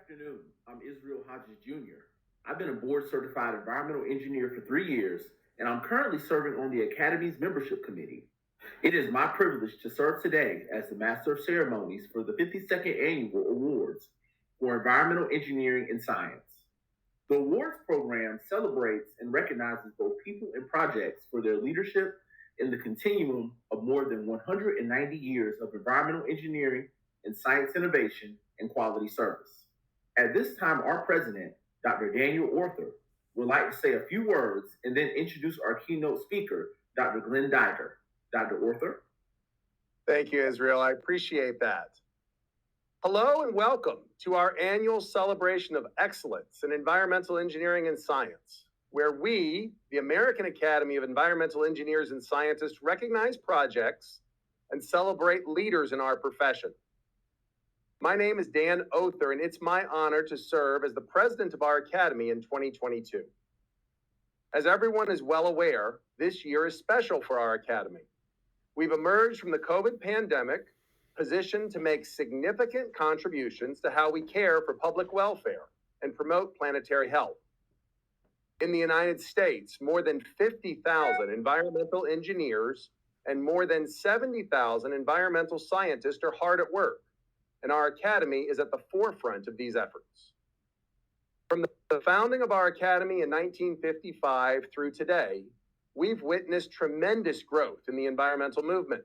Afternoon. I'm Israel Hodges Jr. I've been a board certified environmental engineer for 3 years, and I'm currently serving on the Academy's membership committee. It is my privilege to serve today as the Master of Ceremonies for the 52nd Annual Awards for Environmental Engineering and Science. The awards program celebrates and recognizes both people and projects for their leadership in the continuum of more than 190 years of environmental engineering and science innovation and quality service. At this time, our president, Dr. Daniel Oerther, would like to say a few words and then introduce our keynote speaker, Dr. Glenn Dyger. Dr. Oerther. Thank you, Israel. I appreciate that. Hello and welcome to our annual celebration of excellence in environmental engineering and science, where we, the American Academy of Environmental Engineers and Scientists, recognize projects and celebrate leaders in our profession. My name is Dan Oerther, and it's my honor to serve as the president of our academy in 2022. As everyone is well aware, this year is special for our academy. We've emerged from the COVID pandemic, positioned to make significant contributions to how we care for public welfare and promote planetary health. In the United States, more than 50,000 environmental engineers and more than 70,000 environmental scientists are hard at work, and our academy is at the forefront of these efforts. From the founding of our academy in 1955 through today, we've witnessed tremendous growth in the environmental movement.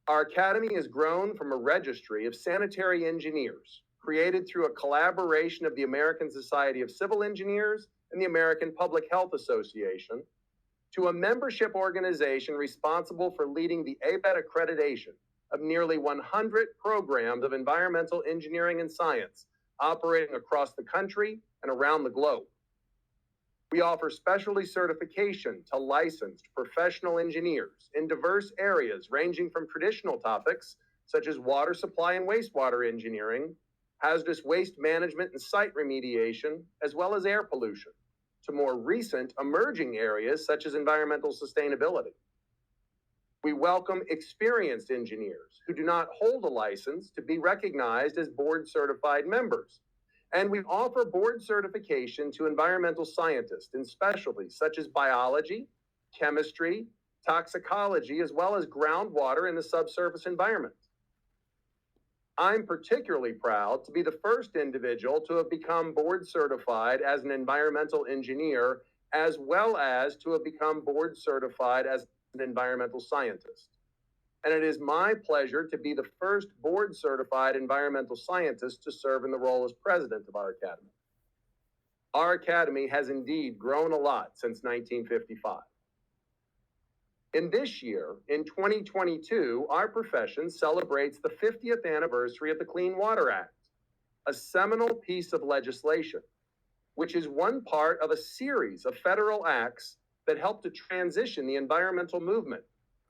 Our academy has grown from a registry of sanitary engineers created through a collaboration of the American Society of Civil Engineers and the American Public Health Association to a membership organization responsible for leading the ABET accreditation of nearly 100 programs of environmental engineering and science operating across the country and around the globe. We offer specialty certification to licensed professional engineers in diverse areas ranging from traditional topics such as water supply and wastewater engineering, hazardous waste management and site remediation, as well as air pollution, to more recent emerging areas such as environmental sustainability. We welcome experienced engineers who do not hold a license to be recognized as board certified members. And we offer board certification to environmental scientists in specialties such as biology, chemistry, toxicology, as well as groundwater in the subsurface environment. I'm particularly proud to be the first individual to have become board certified as an environmental engineer, as well as to have become board certified as an environmental scientist. And it is my pleasure to be the first board certified environmental scientist to serve in the role as president of our academy. Our academy has indeed grown a lot since 1955. In this year, in 2022, our profession celebrates the 50th anniversary of the Clean Water Act, a seminal piece of legislation, which is one part of a series of federal acts that help to transition the environmental movement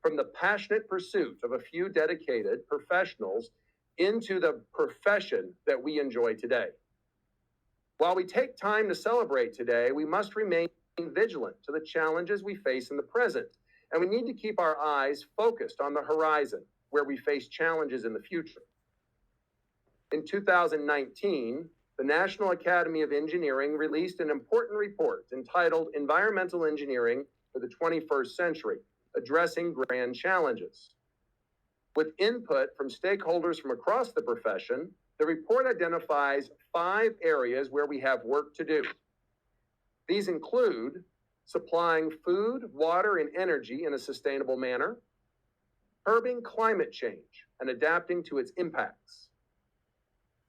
from the passionate pursuit of a few dedicated professionals into the profession that we enjoy today. While we take time to celebrate today, we must remain vigilant to the challenges we face in the present, and we need to keep our eyes focused on the horizon where we face challenges in the future. In 2019, the National Academy of Engineering released an important report entitled Environmental Engineering for the 21st Century, Addressing Grand Challenges. With input from stakeholders from across the profession, the report identifies 5 areas where we have work to do. These include supplying food, water, and energy in a sustainable manner, curbing climate change and adapting to its impacts,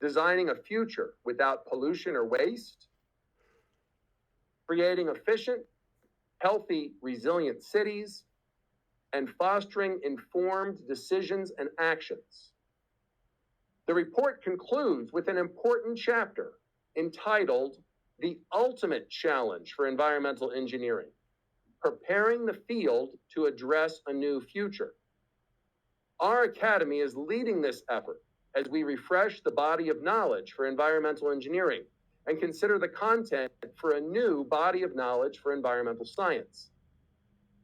designing a future without pollution or waste, creating efficient, healthy, resilient cities, and fostering informed decisions and actions. The report concludes with an important chapter entitled The Ultimate Challenge for Environmental Engineering, Preparing the Field to Address a New Future. Our academy is leading this effort as we refresh the body of knowledge for environmental engineering and consider the content for a new body of knowledge for environmental science.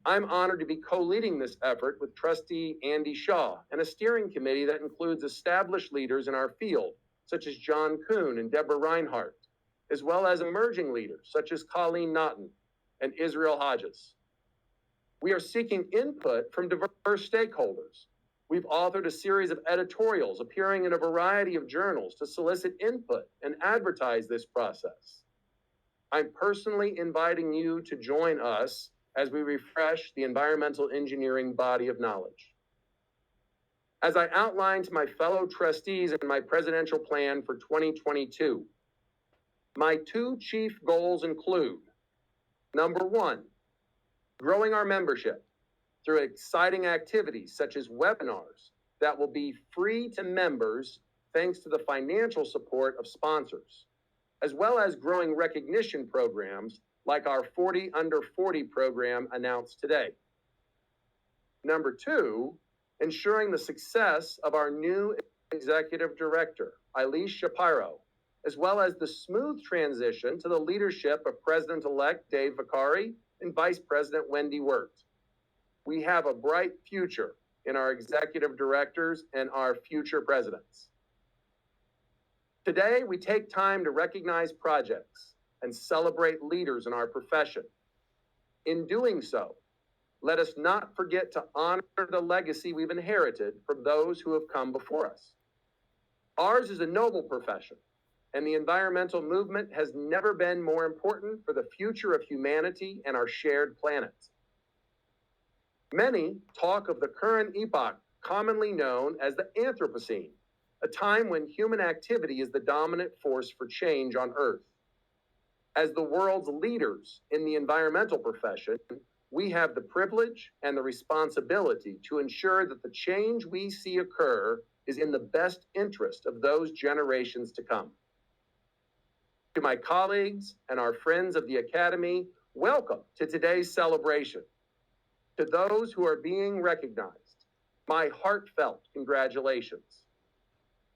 I'm honored to be co-leading this effort with Trustee Andy Shaw and a steering committee that includes established leaders in our field, such as John Kuhn and Deborah Reinhardt, as well as emerging leaders such as Colleen Naughton and Israel Hodges. We are seeking input from diverse stakeholders. We've authored a series of editorials appearing in a variety of journals to solicit input and advertise this process. I'm personally inviting you to join us as we refresh the environmental engineering body of knowledge. As I outlined to my fellow trustees in my presidential plan for 2022, my two chief goals include, number one, growing our membership through exciting activities such as webinars that will be free to members thanks to the financial support of sponsors, as well as growing recognition programs like our 40 Under 40 program announced today. Number two, ensuring the success of our new executive director, Eileen Shapiro, as well as the smooth transition to the leadership of President-elect Dave Vicari and Vice President Wendy Wirt. We have a bright future in our executive directors and our future presidents. Today, we take time to recognize projects and celebrate leaders in our profession. In doing so, let us not forget to honor the legacy we've inherited from those who have come before us. Ours is a noble profession, and the environmental movement has never been more important for the future of humanity and our shared planet. Many talk of the current epoch, commonly known as the Anthropocene, a time when human activity is the dominant force for change on Earth. As the world's leaders in the environmental profession, we have the privilege and the responsibility to ensure that the change we see occur is in the best interest of those generations to come. To my colleagues and our friends of the Academy, welcome to today's celebration. To those who are being recognized, my heartfelt congratulations.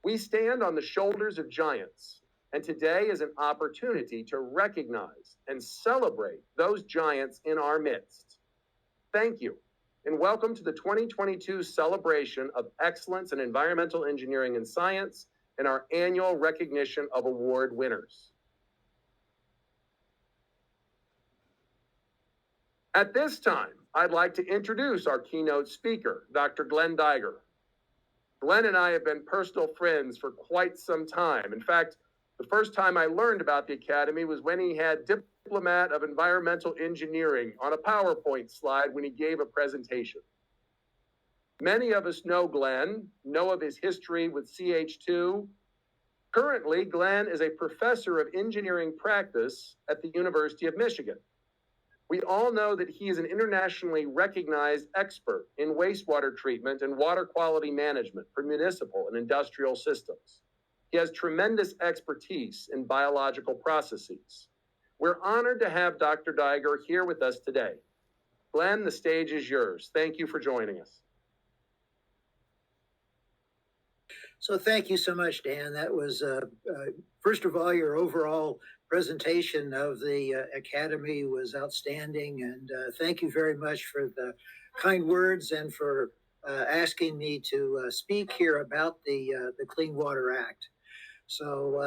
We stand on the shoulders of giants, and today is an opportunity to recognize and celebrate those giants in our midst. Thank you, and welcome to the 2022 celebration of excellence in environmental engineering and science and our annual recognition of award winners. At this time, I'd like to introduce our keynote speaker, Dr. Glenn Dyger. Glenn and I have been personal friends for quite some time. In fact, the first time I learned about the Academy was when he had Diplomat of Environmental Engineering on a PowerPoint slide when he gave a presentation. Many of us know Glenn, know of his history with CH2. Currently, Glenn is a professor of engineering practice at the University of Michigan. We all know that he is an internationally recognized expert in wastewater treatment and water quality management for municipal and industrial systems. He has tremendous expertise in biological processes. We're honored to have Dr. Dyger here with us today. Glenn, the stage is yours. Thank you for joining us. So thank you so much, Dan. That was, first of all, your overall presentation of the Academy was outstanding. And thank you very much for the kind words and for asking me to speak here about the Clean Water Act. So